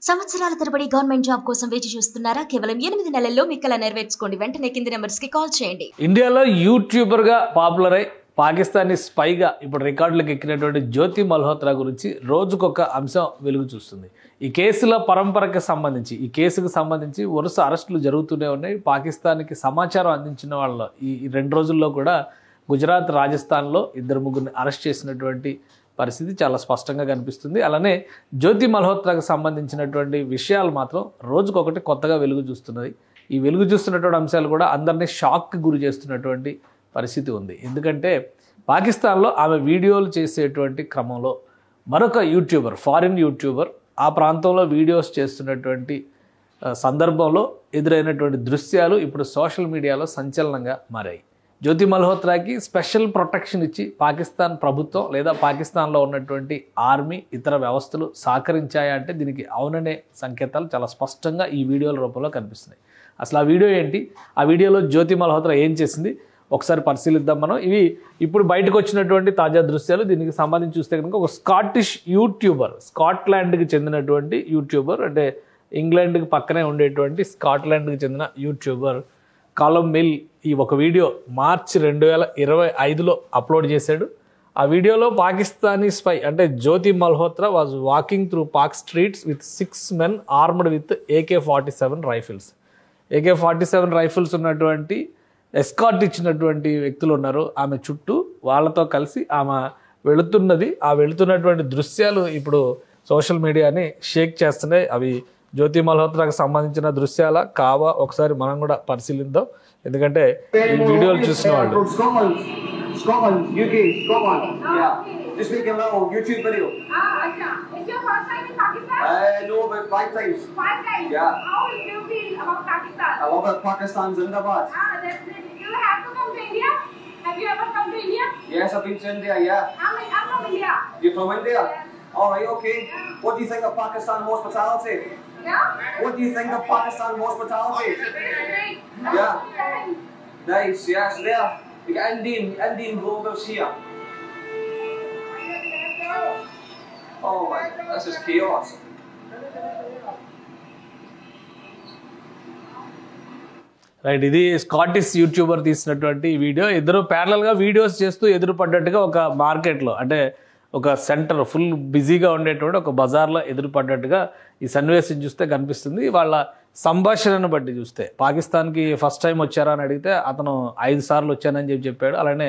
సంవత్సరాల తరబడి government job కోసం వేచి చూస్తున్నారా? కేవలం 8 నెలల్లో మీ కల నెరవేర్చుకోండి. వెంటనే కింది నెంబర్స్ కి కాల్ చేయండి. ఇండియాలో యూట్యూబర్ గా పాపులర్ అయి పాకిస్తానీ స్పైగా ఇప్పుడు రికార్డులకు ఎక్కినటువంటి జ్యోతి మల్హోత్రా గురించి రోజుకొక అంశం వెలుగు చూస్తుంది. ఈ కేసుల పరంపరకి సంబంధించి ఈ కేసుకు సంబంధించి వరుస అరెస్టులు జరుగుతూనే ఉన్నాయి. పాకిస్తాన్కి సమాచారం అందించిన వాళ్ళ ఈ 2 రోజుల్లో కూడా గుజరాత్, రాజస్థాన్లో 2-3 అరెస్ట్ చేసినటువంటి పరిస్థితి చాలా స్పష్టంగా కనిపిస్తుంది. అలానే జ్యోతి మల్హోత్రాకు సంబంధించినటువంటి విషయాలు మాత్రం రోజుకొకటి కొత్తగా వెలుగు చూస్తున్నది. ఈ వెలుగు చూస్తున్నటువంటి అంశాలు కూడా అందరినీ షాక్కి గురి చేస్తున్నటువంటి పరిస్థితి ఉంది. ఎందుకంటే పాకిస్తాన్లో ఆమె వీడియోలు చేసేటువంటి క్రమంలో మరొక యూట్యూబర్, ఫారిన్ యూట్యూబర్ ఆ ప్రాంతంలో వీడియోస్ చేస్తున్నటువంటి సందర్భంలో ఎదురైనటువంటి దృశ్యాలు ఇప్పుడు సోషల్ మీడియాలో సంచలనంగా మారాయి. జ్యోతి మల్హోత్రాకి స్పెషల్ ప్రొటెక్షన్ ఇచ్చి పాకిస్తాన్ ప్రభుత్వం లేదా పాకిస్తాన్లో ఉన్నటువంటి ఆర్మీ ఇతర వ్యవస్థలు సహకరించాయా అంటే దీనికి అవుననే సంకేతాలు చాలా స్పష్టంగా ఈ వీడియోల రూపంలో కనిపిస్తున్నాయి. అసలు ఆ వీడియో ఏంటి, ఆ వీడియోలో జ్యోతి మల్హోత్రా ఏం చేసింది ఒకసారి పరిశీలిద్దాం మనం. ఇవి ఇప్పుడు బయటకు వచ్చినటువంటి తాజా దృశ్యాలు. దీనికి సంబంధించి చూస్తే కనుక ఒక స్కాటిష్ యూట్యూబర్, స్కాట్లాండ్కి చెందినటువంటి యూట్యూబర్, అంటే ఇంగ్లాండ్కి పక్కనే ఉండేటువంటి స్కాట్లాండ్కి చెందిన యూట్యూబర్ కాలం మిల్ ఈ ఒక వీడియో మార్చి 2025లో అప్లోడ్ చేశాడు. ఆ వీడియోలో పాకిస్తానీ స్పై అంటే Jyoti Malhotra was walking through Pak streets with 6 men armed with AK-47 rifles. AK-47 rifles ఉన్నటువంటి ఎస్కార్ట్ ఇచ్చినటువంటి వ్యక్తులు ఉన్నారు ఆమె చుట్టూ. వాళ్ళతో కలిసి ఆమె వెళుతున్నది, ఆ వెళుతున్నటువంటి దృశ్యాలు ఇప్పుడు సోషల్ మీడియాని షేక్ చేస్తున్నాయి. అవి జ్యోతి మల్హోత్రాకు సంబంధించిన దృశ్యాల కావా ఒకసారి మనం కూడా పరిశీలిద్దాం. ఎందుకంటే ఈ వీడియోలు చూసిన వాళ్ళు Scotland, UK, Scotland. Yeah. Just making a little YouTube video. Is your first time in Pakistan? No, about 5 times. 5 times? Yeah. How do you feel about Pakistan? I love it. Pakistan's Zindabad. That's it. You have to come to India? Have you ever come to India? Yes, I've been to India, yeah. I'm from India. You're from India? Yeah. Alright, okay. What do you think of Pakistan hospitality? Yeah? What do you think of Pakistan hospitality? Great. Yeah. Nice, yes, there. You got Indian vloggers here. Oh my, this is chaos. Right, ఇది Scottish YouTuber తీసినటువంటి video. ఇద్దరు ప్యారలల్గా videos చేస్తూ ఎదురుపడ్డట్టుగా ఒక మార్కెట్లో, అంటే ఒక centre full బిజీగా ఉండేటువంటి ఒక బజార్లో ఎదురుపడ్డట్టుగా ఈ సన్నివేశం చూస్తే కనిపిస్తుంది. వాళ్ళ సంభాషణను బట్టి చూస్తే పాకిస్తాన్కి ఫస్ట్ టైం వచ్చారా అని అడిగితే అతను 5 సార్లు వచ్చానని చెప్పాడు. అలానే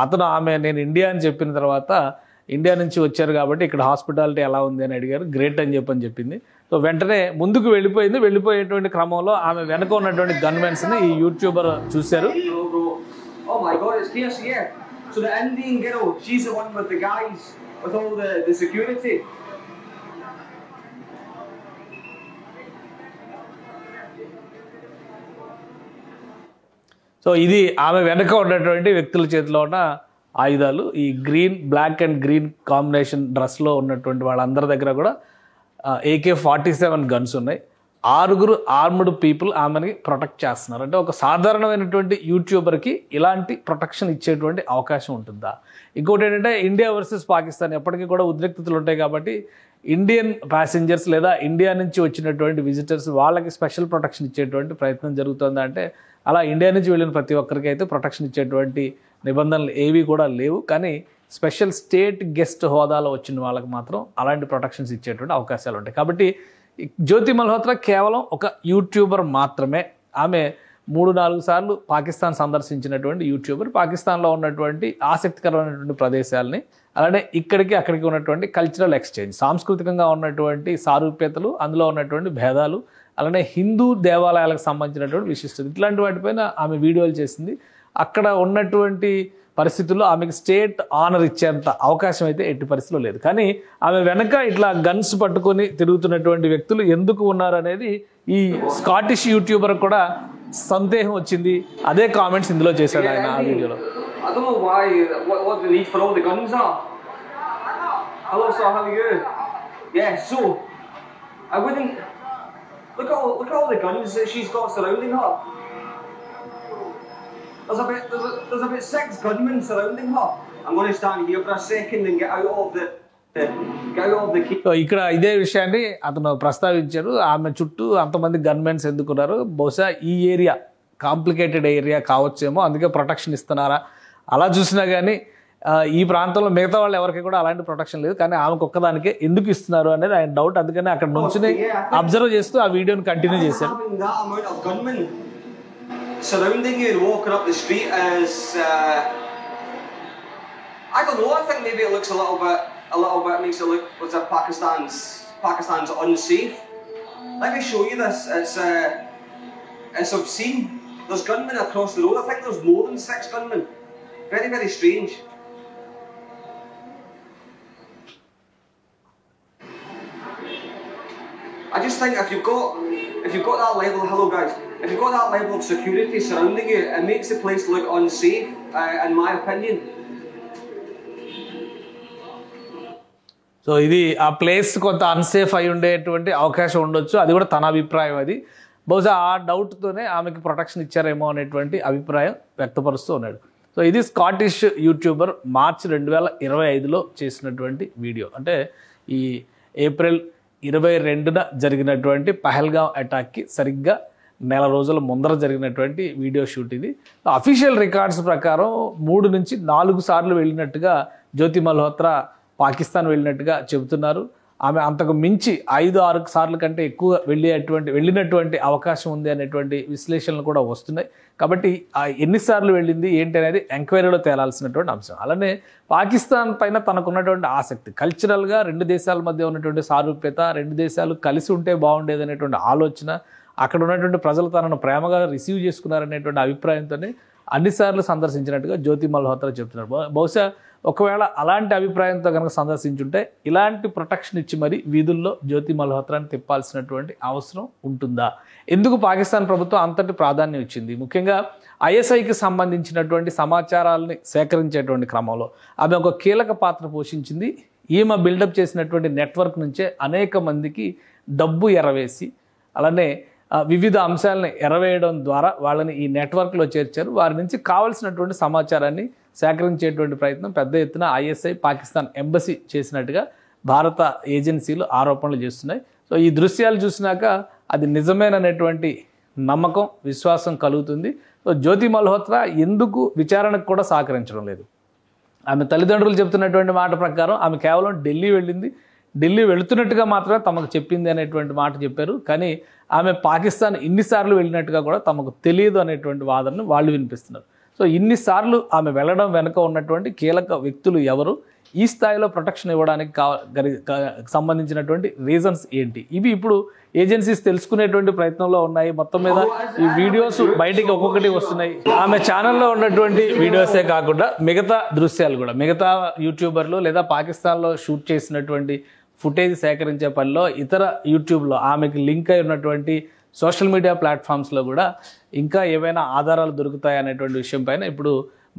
అతను ఆమె నేను ఇండియా అని చెప్పిన తర్వాత ఇండియా నుంచి వచ్చారు కాబట్టి ఇక్కడ హాస్పిటాలిటీ ఎలా ఉంది అని అడిగారు. గ్రేట్ అని చెప్పింది. సో వెంటనే ముందుకు వెళ్ళిపోయింది. వెళ్ళిపోయేటువంటి క్రమంలో ఆమె వెనక ఉన్నటువంటి గన్మెన్స్ని ఈ యూట్యూబర్ చూశారు. Oh my god, it's chaos here. So the Indian girl, she's the one with the guys, with all the security. So ఇది ఆమె వెనక ఉన్నటువంటి వ్యక్తుల చేతిలో ఉన్న ఆయుధాలు. ఈ బ్లాక్ అండ్ గ్రీన్ కాంబినేషన్ డ్రెస్లో ఉన్నటువంటి వాళ్ళందరి దగ్గర కూడా AK-47 గన్స్ ఉన్నాయి. 6 ఆర్మ్డ్ పీపుల్ ఆమెని ప్రొటెక్ట్ చేస్తున్నారు. అంటే ఒక సాధారణమైనటువంటి యూట్యూబర్కి ఇలాంటి ప్రొటెక్షన్ ఇచ్చేటువంటి అవకాశం ఉంటుందా? ఇంకోటి ఏంటంటే ఇండియా వర్సెస్ పాకిస్తాన్ ఎప్పటికీ కూడా ఉద్రిక్తతలు ఉంటాయి కాబట్టి ఇండియన్ ప్యాసింజర్స్ లేదా ఇండియా నుంచి వచ్చినటువంటి విజిటర్స్ వాళ్ళకి స్పెషల్ ప్రొటెక్షన్ ఇచ్చేటువంటి ప్రయత్నం జరుగుతుందా అంటే అలా ఇండియా నుంచి వెళ్ళిన ప్రతి ఒక్కరికి అయితే ప్రొటెక్షన్ ఇచ్చేటువంటి నిబంధనలు ఏవి కూడా లేవు. కానీ స్పెషల్ స్టేట్ గెస్ట్ హోదాలో వచ్చిన వాళ్ళకి మాత్రం అలాంటి ప్రొటెక్షన్స్ ఇచ్చేటువంటి అవకాశాలు ఉంటాయి. కాబట్టి జ్యోతి మల్హోత్రా కేవలం ఒక యూట్యూబర్ మాత్రమే. ఆమె 3-4 సార్లు పాకిస్తాన్ సందర్శించినటువంటి యూట్యూబర్. పాకిస్తాన్లో ఉన్నటువంటి ఆసక్తికరమైనటువంటి ప్రదేశాలని, అలానే ఇక్కడికి అక్కడికి ఉన్నటువంటి కల్చరల్ ఎక్స్చేంజ్, సాంస్కృతికంగా ఉన్నటువంటి సారూప్యతలు, అందులో ఉన్నటువంటి భేదాలు, అలానే హిందూ దేవాలయాలకు సంబంధించినటువంటి విశిష్టత, ఇట్లాంటి వాటిపైన ఆమె వీడియోలు చేసింది. అక్కడ ఉన్నటువంటి పరిస్థితుల్లో ఆమెకు స్టేట్ ఆనర్ ఇచ్చేంత అవకాశం అయితే ఎట్టి పరిస్థితిలో లేదు. కానీ ఆమె వెనక ఇట్లా గన్స్ పట్టుకొని తిరుగుతున్నటువంటి వ్యక్తులు ఎందుకు ఉన్నారనేది ఈ స్కాటిష్ యూట్యూబర్ కూడా సందేహం వచ్చింది. అదే కామెంట్స్ ఇందులో చేశాడు ఆయన ఆ వీడియోలో. I don't know why, what the need for all the guns are. Hello sir, how are you? Yeah, so I wouldn't look at all the guns that she's got surrounding her. There's about 6 gunmen surrounding her. I'm going to stand here for a second and get out of the Get out of the key. So ఇక్కడ ఇదే విషయాన్ని అతను ప్రస్తావించారు. ఆమె చుట్టూ అంతమంది gunmen ఎందుకున్నారు, బహుశా ఈ ఏరియా కాంప్లికేటెడ్ ఏరియా కావచ్చేమో, అందుకే ప్రొటెక్షన్ ఇస్తున్నారా. అలా చూసినా కానీ ఈ ప్రాంతంలో మిగతా వాళ్ళు ఎవరికి కూడా అలాంటి ప్రొటెక్షన్ లేదు, కానీ ఆమెకు ఒక్కదానికే ఎందుకు ఇస్తున్నారు అనేది ఆయన డౌట్. అందుకని అక్కడ నుంచి అబ్జర్వ్ చేస్తూ ఆ వీడియోని కంటిన్యూ చేశారు. Having that amount of gunmen surrounding you and walking up the street is, I don't know. I think maybe it looks a little bit makes it look as if Pakistan's unsafe. Let me show you this. It's obscene. There's gunmen across the road. I think there's more than 6 gunmen. Very, very strange. I just think if you've got that level, hello guys, if you've got that level of security surrounding you, it makes the place look unsafe, in my opinion. So ఇది ఆ place కొంత unsafe అయి ఉండేటువంటి అవకాశం ఉండొచ్చు, అది కూడా తన అభిప్రాయం. అది బహుశా ఆ డౌట్తోనే ఆమెకి ప్రొటెక్షన్ ఇచ్చారేమో అనేటువంటి అభిప్రాయం వ్యక్తపరుస్తూ ఉన్నాడు. సో ఇది స్కాటిష్ యూట్యూబర్ మార్చి 2025లో చేసినటువంటి వీడియో. అంటే ఈ ఏప్రిల్ 22న జరిగినటువంటి పహల్గాం అటాక్కి సరిగ్గా నెల రోజుల ముందర జరిగినటువంటి వీడియో షూట్ ఇది. అఫీషియల్ రికార్డ్స్ ప్రకారం 3 నుంచి 4 సార్లు వెళ్ళినట్టుగా జ్యోతి మల్హోత్రా పాకిస్తాన్ వెళ్ళినట్టుగా చెబుతున్నారు. ఆమె అంతకు మించి 5-6 సార్లు కంటే ఎక్కువ వెళ్ళినటువంటి అవకాశం ఉంది అనేటువంటి విశ్లేషణలు కూడా వస్తున్నాయి. కాబట్టి ఎన్నిసార్లు వెళ్ళింది ఏంటి అనేది ఎంక్వైరీలో తేలాల్సినటువంటి అంశం. అలానే పాకిస్తాన్ పైన తనకున్నటువంటి ఆసక్తి, కల్చరల్గా 2 దేశాల మధ్య ఉన్నటువంటి సారూప్యత, 2 దేశాలు కలిసి ఉంటే బాగుండేది అనేటువంటి ఆలోచన, అక్కడ ఉన్నటువంటి ప్రజలు తనను ప్రేమగా రిసీవ్ చేసుకున్నారనేటువంటి అభిప్రాయంతోనే అన్నిసార్లు సందర్శించినట్టుగా జ్యోతి మల్హోత్రా చెప్తున్నారు. బహుశా ఒకవేళ అలాంటి అభిప్రాయంతో కనుక సందర్శించుంటే ఇలాంటి ప్రొటెక్షన్ ఇచ్చి మరి వీధుల్లో జ్యోతి మల్హోత్రాని తిప్పాల్సినటువంటి అవసరం ఉంటుందా? ఎందుకు పాకిస్తాన్ ప్రభుత్వం అంతటి ప్రాధాన్యం ఇచ్చింది? ముఖ్యంగా ఐఎస్ఐకి సంబంధించినటువంటి సమాచారాలని సేకరించేటువంటి క్రమంలో ఆమె ఒక కీలక పాత్ర పోషించింది. ఈమె బిల్డప్ చేసినటువంటి నెట్వర్క్ నుంచే అనేక మందికి డబ్బు ఎరవేసి, అలానే వివిధ అంశాలని ఎరవేయడం ద్వారా వాళ్ళని ఈ నెట్వర్క్లో చేర్చారు. వారి నుంచి కావలసినటువంటి సమాచారాన్ని సేకరించేటువంటి ప్రయత్నం పెద్ద ఎత్తున ఐఎస్ఐ పాకిస్తాన్ ఎంబసీ చేసినట్టుగా భారత ఏజెన్సీలు ఆరోపణలు చేస్తున్నాయి. సో ఈ దృశ్యాలు చూసినాక అది నిజమేననేటువంటి నమ్మకం, విశ్వాసం కలుగుతుంది. సో జ్యోతి మల్హోత్రా ఎందుకు విచారణకు కూడా సహకరించడం లేదు? ఆమె తల్లిదండ్రులు చెప్తున్నటువంటి మాట ప్రకారం ఆమె కేవలం ఢిల్లీ వెళ్ళింది, ఢిల్లీ వెళుతున్నట్టుగా మాత్రమే తమకు చెప్పింది అనేటువంటి మాట చెప్పారు. కానీ ఆమె పాకిస్తాన్ ఇన్నిసార్లు వెళ్ళినట్టుగా కూడా తమకు తెలియదు అనేటువంటి వాదనను వాళ్ళు వినిపిస్తున్నారు. సో ఇన్నిసార్లు ఆమె వెళ్ళడం వెనుక ఉన్నటువంటి కీలక వ్యక్తులు ఎవరు, ఈ స్థాయిలో ప్రొటెక్షన్ ఇవ్వడానికి సంబంధించినటువంటి రీజన్స్ ఏంటి, ఇవి ఇప్పుడు ఏజెన్సీస్ తెలుసుకునేటువంటి ప్రయత్నంలో ఉన్నాయి. మొత్తం మీద ఈ వీడియోస్ బయటికి ఒక్కొక్కటి వస్తున్నాయి. ఆమె ఛానల్లో ఉన్నటువంటి వీడియోసే కాకుండా మిగతా దృశ్యాలు కూడా మిగతా యూట్యూబర్లు లేదా పాకిస్తాన్లో షూట్ చేసినటువంటి ఫుటేజ్ సేకరించే పనిలో ఇతర యూట్యూబ్లో ఆమెకి లింక్ అయి ఉన్నటువంటి సోషల్ మీడియా ప్లాట్ఫామ్స్లో కూడా ఇంకా ఏవైనా ఆధారాలు దొరుకుతాయి అనేటువంటి విషయం పైన ఇప్పుడు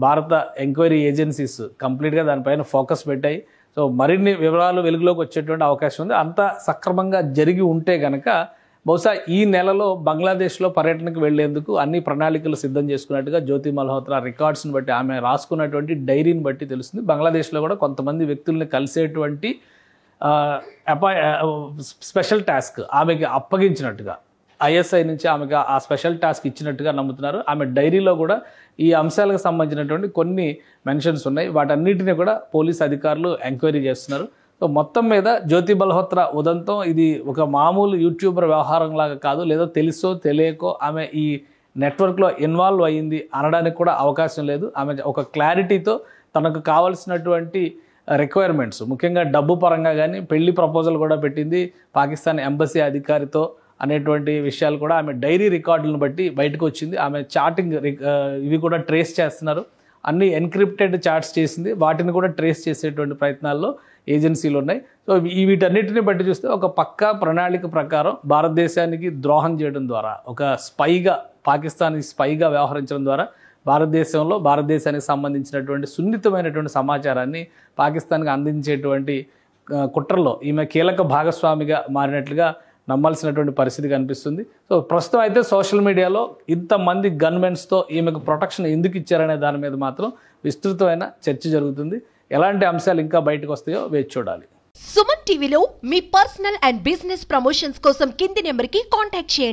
భారత ఎంక్వైరీ ఏజెన్సీస్ కంప్లీట్గా దానిపైన ఫోకస్ పెట్టాయి. సో మరిన్ని వివరాలు వెలుగులోకి వచ్చేటువంటి అవకాశం ఉంది. అంతా సక్రమంగా జరిగి ఉంటే గనక బహుశా ఈ నెలలో బంగ్లాదేశ్లో పర్యటనకు వెళ్లేందుకు అన్ని ప్రణాళికలు సిద్ధం చేసుకున్నట్టుగా జ్యోతి మల్హోత్రా రికార్డ్స్ని బట్టి, ఆమె రాసుకున్నటువంటి డైరీని బట్టి తెలుస్తుంది. బంగ్లాదేశ్లో కూడా కొంతమంది వ్యక్తుల్ని కలిసేటువంటి స్పెషల్ టాస్క్ ఆమెకి అప్పగించినట్టుగా ఐఎస్ఐ నుంచి ఆమెకు ఆ స్పెషల్ టాస్క్ ఇచ్చినట్టుగా నమ్ముతున్నారు. ఆమె డైరీలో కూడా ఈ అంశాలకు సంబంధించినటువంటి కొన్ని మెన్షన్స్ ఉన్నాయి. వాటన్నిటిని కూడా పోలీస్ అధికారులు ఎంక్వైరీ చేస్తున్నారు. సో మొత్తం మీద జ్యోతి మల్హోత్రా ఉదంతం ఇది ఒక మామూలు యూట్యూబర్ వ్యవహారం లాగా కాదు, లేదా తెలుసో తెలియకో ఆమె ఈ నెట్వర్క్లో ఇన్వాల్వ్ అయ్యింది అనడానికి కూడా అవకాశం లేదు. ఆమె ఒక క్లారిటీతో తనకు కావాల్సినటువంటి రిక్వైర్మెంట్స్, ముఖ్యంగా డబ్బు పరంగా కానీ పెళ్లి ప్రపోజల్ కూడా పెట్టింది పాకిస్తాన్ ఎంబసీ అధికారితో అనేటువంటి విషయాలు కూడా ఆమె డైరీ రికార్డులను బట్టి బయటకు వచ్చింది. ఆమె చాటింగ్ ఇవి కూడా ట్రేస్ చేస్తున్నారు. అన్ని ఎన్క్రిప్టెడ్ చాట్స్ చేసింది, వాటిని కూడా ట్రేస్ చేసేటువంటి ప్రయత్నాల్లో ఏజెన్సీలు ఉన్నాయి. సో వీటన్నిటిని బట్టి చూస్తే ఒక పక్కా ప్రణాళిక ప్రకారం భారతదేశానికి ద్రోహం చేయడం ద్వారా, ఒక స్పైగా పాకిస్తాన్కి స్పైగా వ్యవహరించడం ద్వారా భారతదేశానికి సంబంధించినటువంటి సున్నితమైనటువంటి సమాచారాన్ని పాకిస్తాన్కి అందించేటువంటి కుట్రలో ఈమె కీలక భాగస్వామిగా మారినట్లుగా నమ్మాల్సినటువంటి పరిస్థితి కనిపిస్తుంది. సో ప్రస్తుతం అయితే సోషల్ మీడియాలో ఇంతమంది గన్మెన్స్తో ఈమెకు ప్రొటెక్షన్ ఎందుకు ఇచ్చారనే దాని మీద మాత్రం విస్తృతమైన చర్చ జరుగుతుంది. ఎలాంటి అంశాలు ఇంకా బయటకు వస్తాయో వేచి చూడాలి. సుమన్ టీవీలో మీ పర్సనల్ అండ్ బిజినెస్ ప్రమోషన్స్ కోసం కింది నెంబర్కి కాంటాక్ట్ చేయండి.